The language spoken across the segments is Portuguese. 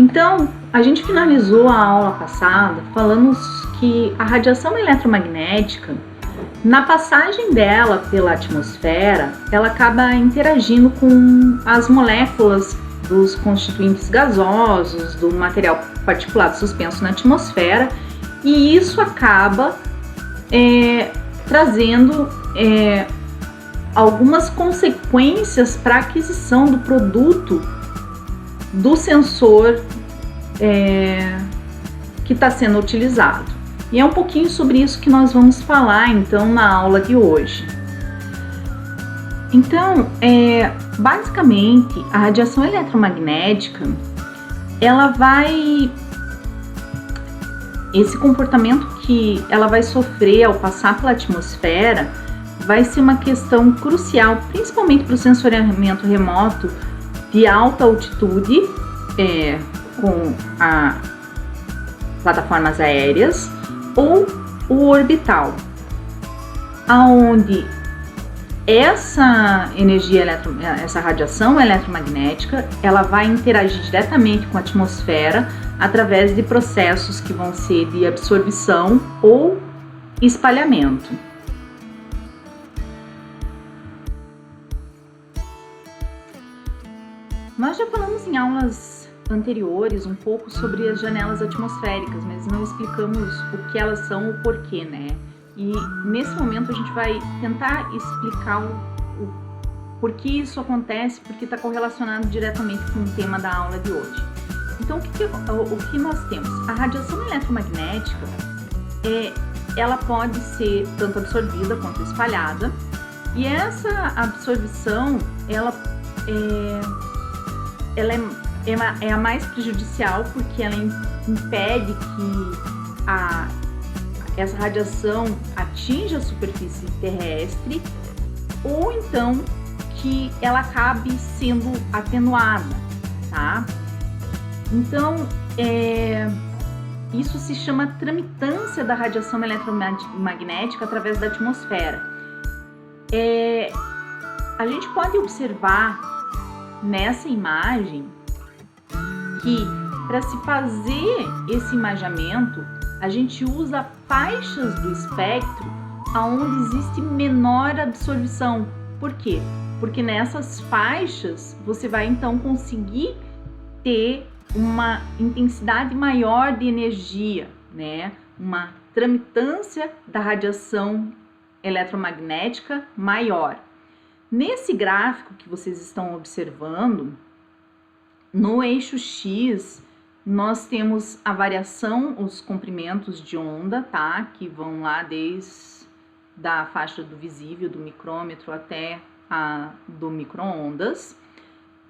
Então, a gente finalizou a aula passada falando que a radiação eletromagnética, na passagem dela pela atmosfera, ela acaba interagindo com as moléculas dos constituintes gasosos, do material particulado suspenso na atmosfera, e isso acaba trazendo algumas consequências para a aquisição do produto do sensor que está sendo utilizado. E é um pouquinho sobre isso que nós vamos falar então na aula de hoje. Então, basicamente, a radiação eletromagnética, esse comportamento que ela vai sofrer ao passar pela atmosfera vai ser uma questão crucial, principalmente para o sensoriamento remoto de alta altitude, com plataformas aéreas, ou o orbital, aonde essa essa radiação eletromagnética, ela vai interagir diretamente com a atmosfera através de processos que vão ser de absorção ou espalhamento. Nós já falamos em aulas anteriores um pouco sobre as janelas atmosféricas, mas não explicamos o que elas são, o porquê, né? E nesse momento a gente vai tentar explicar o porquê isso acontece, porque está correlacionado diretamente com o tema da aula de hoje. Então, o que nós temos? A radiação eletromagnética, ela pode ser tanto absorvida quanto espalhada, e essa absorção, ela é a mais prejudicial, porque ela impede que essa radiação atinja a superfície terrestre, ou então que ela acabe sendo atenuada, tá? Então, isso se chama tramitância da radiação eletromagnética através da atmosfera. A gente pode observar nessa imagem que, para se fazer esse imagamento, a gente usa faixas do espectro onde existe menor absorção. Por quê? Porque nessas faixas você vai então conseguir ter uma intensidade maior de energia, né? Uma tramitância da radiação eletromagnética maior. Nesse gráfico que vocês estão observando, no eixo X, nós temos a variação, os comprimentos de onda, tá? Que vão lá desde a faixa do visível, do micrômetro, até a do micro-ondas.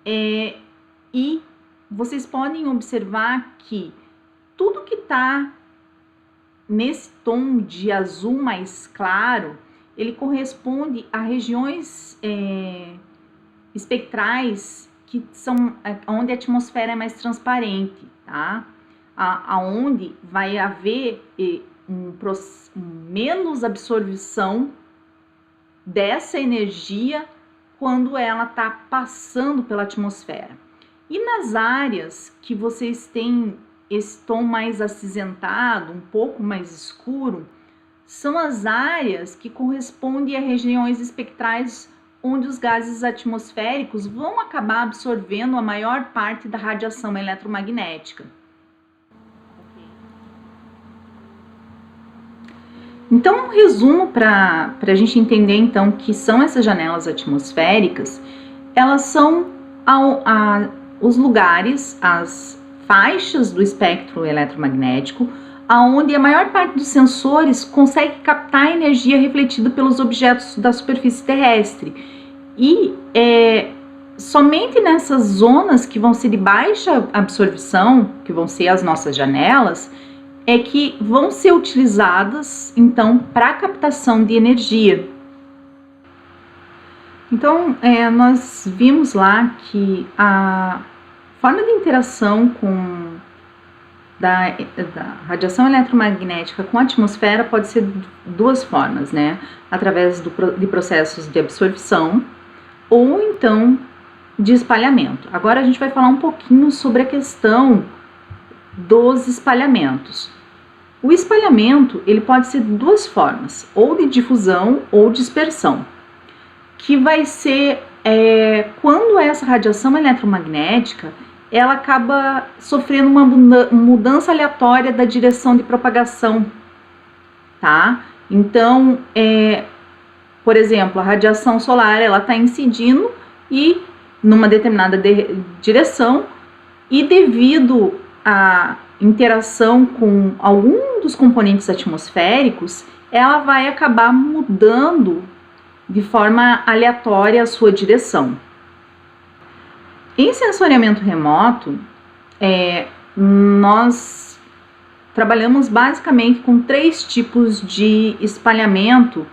E vocês podem observar que tudo que está nesse tom de azul mais claro, ele corresponde a regiões espectrais que são onde a atmosfera é mais transparente, tá? Aonde vai haver menos absorção dessa energia quando ela está passando pela atmosfera. E nas áreas que vocês têm esse tom mais acinzentado, um pouco mais escuro, são as áreas que correspondem a regiões espectrais onde os gases atmosféricos vão acabar absorvendo a maior parte da radiação eletromagnética. Então, um resumo para a gente entender então que são essas janelas atmosféricas, elas são os lugares, as faixas do espectro eletromagnético, aonde a maior parte dos sensores consegue captar a energia refletida pelos objetos da superfície terrestre. E somente nessas zonas que vão ser de baixa absorção, que vão ser as nossas janelas, é que vão ser utilizadas então para a captação de energia. Então, nós vimos lá que a forma de interação da radiação eletromagnética com a atmosfera pode ser duas formas, né? Através de processos de absorção ou então de espalhamento. Agora a gente vai falar um pouquinho sobre a questão dos espalhamentos. O espalhamento ele pode ser de duas formas, ou de difusão ou dispersão, que vai ser quando essa radiação eletromagnética ela acaba sofrendo uma mudança aleatória da direção de propagação, tá? Então, por exemplo, a radiação solar ela está incidindo e numa determinada direção, e devido à interação com algum dos componentes atmosféricos, ela vai acabar mudando de forma aleatória a sua direção. Em sensoriamento remoto, nós trabalhamos basicamente com 3 tipos de espalhamento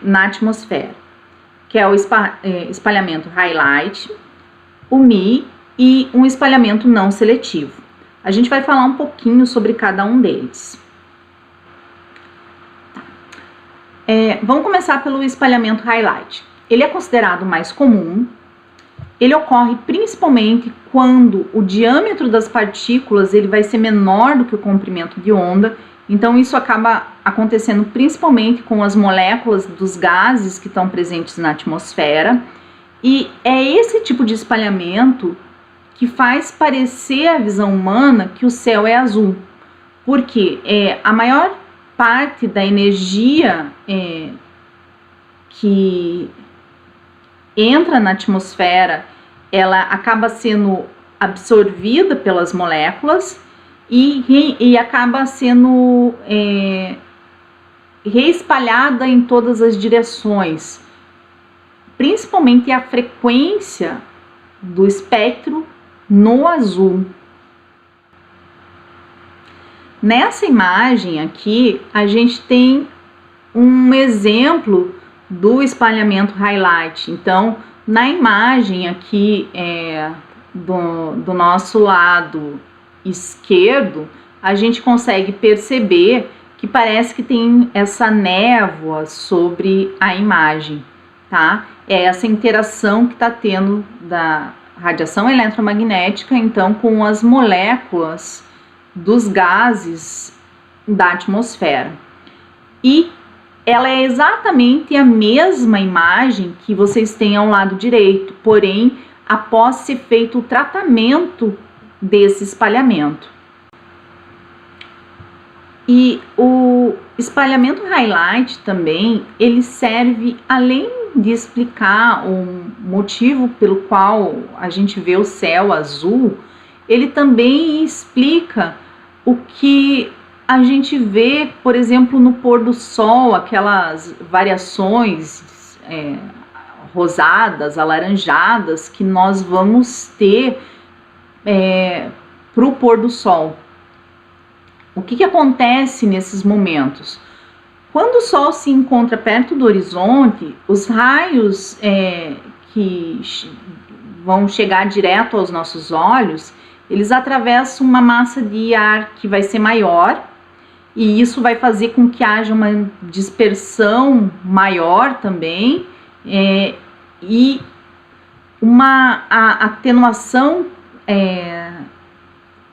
na atmosfera, que é o espalhamento highlight, o MI e um espalhamento não seletivo. A gente vai falar um pouquinho sobre cada um deles. Vamos começar pelo espalhamento highlight. Ele é considerado mais comum. Ele ocorre principalmente quando o diâmetro das partículas ele vai ser menor do que o comprimento de onda. Então isso acaba acontecendo principalmente com as moléculas dos gases que estão presentes na atmosfera. E é esse tipo de espalhamento que faz parecer à visão humana que o céu é azul. Porque a maior parte da energia que entra na atmosfera, ela acaba sendo absorvida pelas moléculas e acaba sendo reespalhada em todas as direções, principalmente a frequência do espectro no azul. Nessa imagem aqui, a gente tem um exemplo do espalhamento highlight. Então, na imagem aqui do nosso lado esquerdo, a gente consegue perceber que parece que tem essa névoa sobre a imagem, tá? É essa interação que está tendo da radiação eletromagnética, então, com as moléculas dos gases da atmosfera. E ela é exatamente a mesma imagem que vocês têm ao lado direito, porém, após ser feito o tratamento desse espalhamento. E o espalhamento highlight também, ele serve, além de explicar o motivo pelo qual a gente vê o céu azul, ele também explica o que a gente vê, por exemplo, no pôr do sol, aquelas variações rosadas, alaranjadas que nós vamos ter para o pôr do sol. O que acontece nesses momentos? Quando o sol se encontra perto do horizonte, os raios que vão chegar direto aos nossos olhos, eles atravessam uma massa de ar que vai ser maior, e isso vai fazer com que haja uma dispersão maior também, e uma atenuação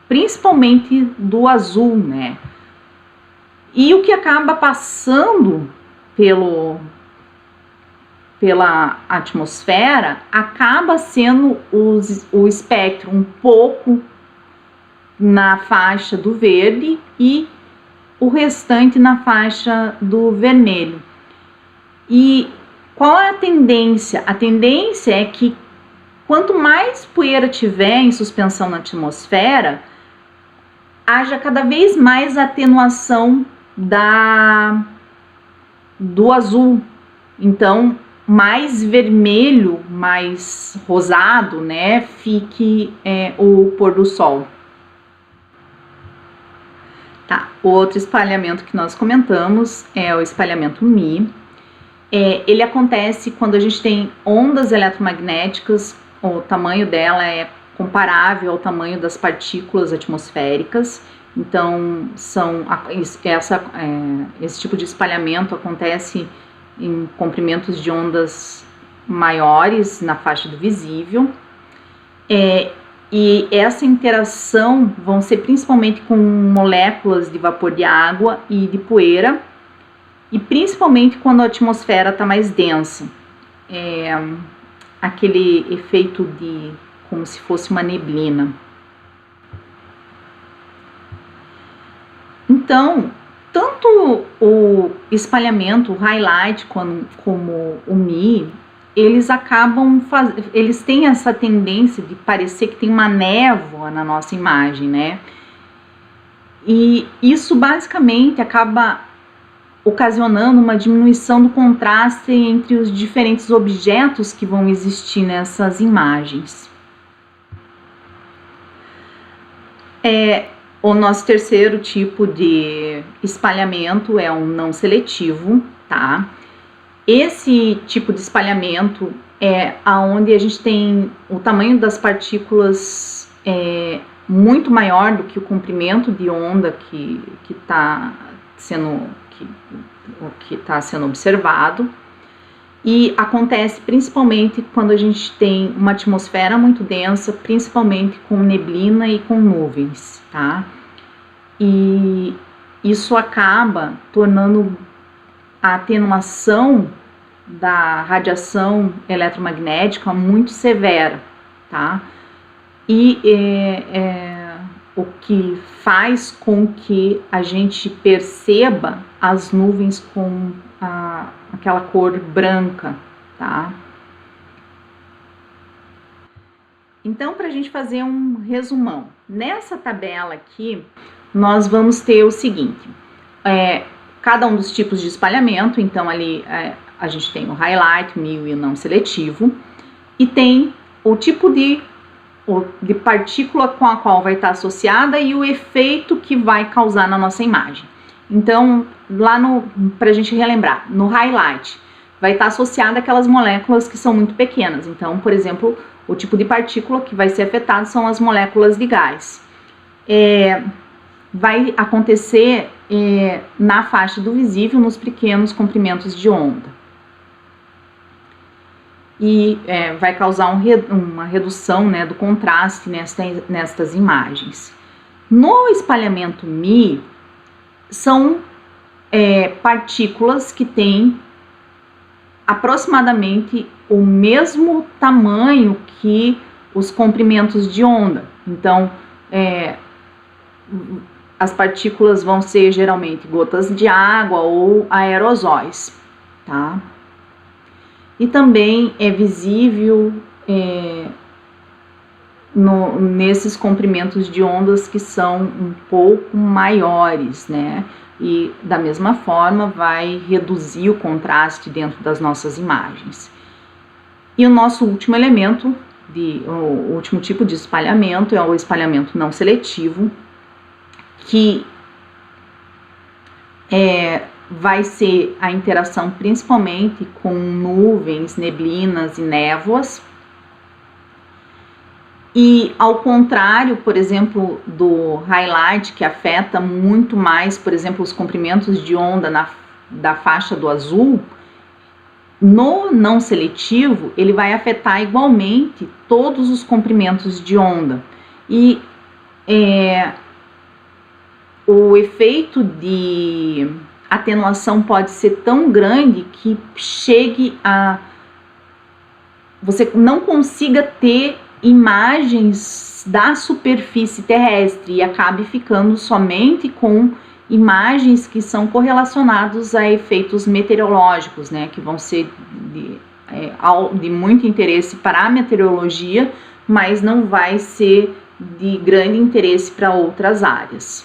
principalmente do azul, né? E o que acaba passando pela atmosfera acaba sendo o espectro um pouco na faixa do verde e o restante na faixa do vermelho. E qual é a tendência? A tendência é que quanto mais poeira tiver em suspensão na atmosfera, haja cada vez mais atenuação do azul. Então, mais vermelho, mais rosado, né, fique o pôr do sol. Tá, o outro espalhamento que nós comentamos é o espalhamento MI. Ele acontece quando a gente tem ondas eletromagnéticas, o tamanho dela é comparável ao tamanho das partículas atmosféricas. Então, esse tipo de espalhamento acontece em comprimentos de ondas maiores na faixa do visível. E essa interação vão ser principalmente com moléculas de vapor de água e de poeira, e principalmente quando a atmosfera está mais densa. Aquele efeito de como se fosse uma neblina. Então, tanto o espalhamento, o highlight, como o Mi, eles eles têm essa tendência de parecer que tem uma névoa na nossa imagem, né? E isso basicamente acaba ocasionando uma diminuição do contraste entre os diferentes objetos que vão existir nessas imagens. O nosso terceiro tipo de espalhamento é um não seletivo, tá? Esse tipo de espalhamento é onde a gente tem o tamanho das partículas muito maior do que o comprimento de onda que está sendo observado, e acontece principalmente quando a gente tem uma atmosfera muito densa, principalmente com neblina e com nuvens, tá? E isso acaba tornando a atenuação da radiação eletromagnética muito severa, tá? E o que faz com que a gente perceba as nuvens com aquela cor branca, tá? Então, para a gente fazer um resumão, nessa tabela aqui, nós vamos ter o seguinte, cada um dos tipos de espalhamento, então ali a gente tem o highlight, o MIO e o não seletivo, e tem o tipo de partícula com a qual vai estar associada e o efeito que vai causar na nossa imagem. Então, para a gente relembrar, no highlight vai estar associada aquelas moléculas que são muito pequenas. Então, por exemplo, o tipo de partícula que vai ser afetado são as moléculas de gás. Vai acontecer na faixa do visível, nos pequenos comprimentos de onda. E vai causar uma redução, né, do contraste nestas imagens. No espalhamento Mi, são partículas que têm aproximadamente o mesmo tamanho que os comprimentos de onda. Então, as partículas vão ser geralmente gotas de água ou aerosóis, tá? E também é visível nesses comprimentos de ondas que são um pouco maiores, né? E da mesma forma vai reduzir o contraste dentro das nossas imagens. E o nosso último elemento, o último tipo de espalhamento é o espalhamento não seletivo, que vai ser a interação principalmente com nuvens, neblinas e névoas. E ao contrário, por exemplo, do highlight, que afeta muito mais, por exemplo, os comprimentos de onda da faixa do azul, no não seletivo, ele vai afetar igualmente todos os comprimentos de onda. E o efeito de atenuação pode ser tão grande que chegue a você não consiga ter imagens da superfície terrestre e acabe ficando somente com imagens que são correlacionadas a efeitos meteorológicos, né, que vão ser de muito interesse para a meteorologia, mas não vai ser de grande interesse para outras áreas.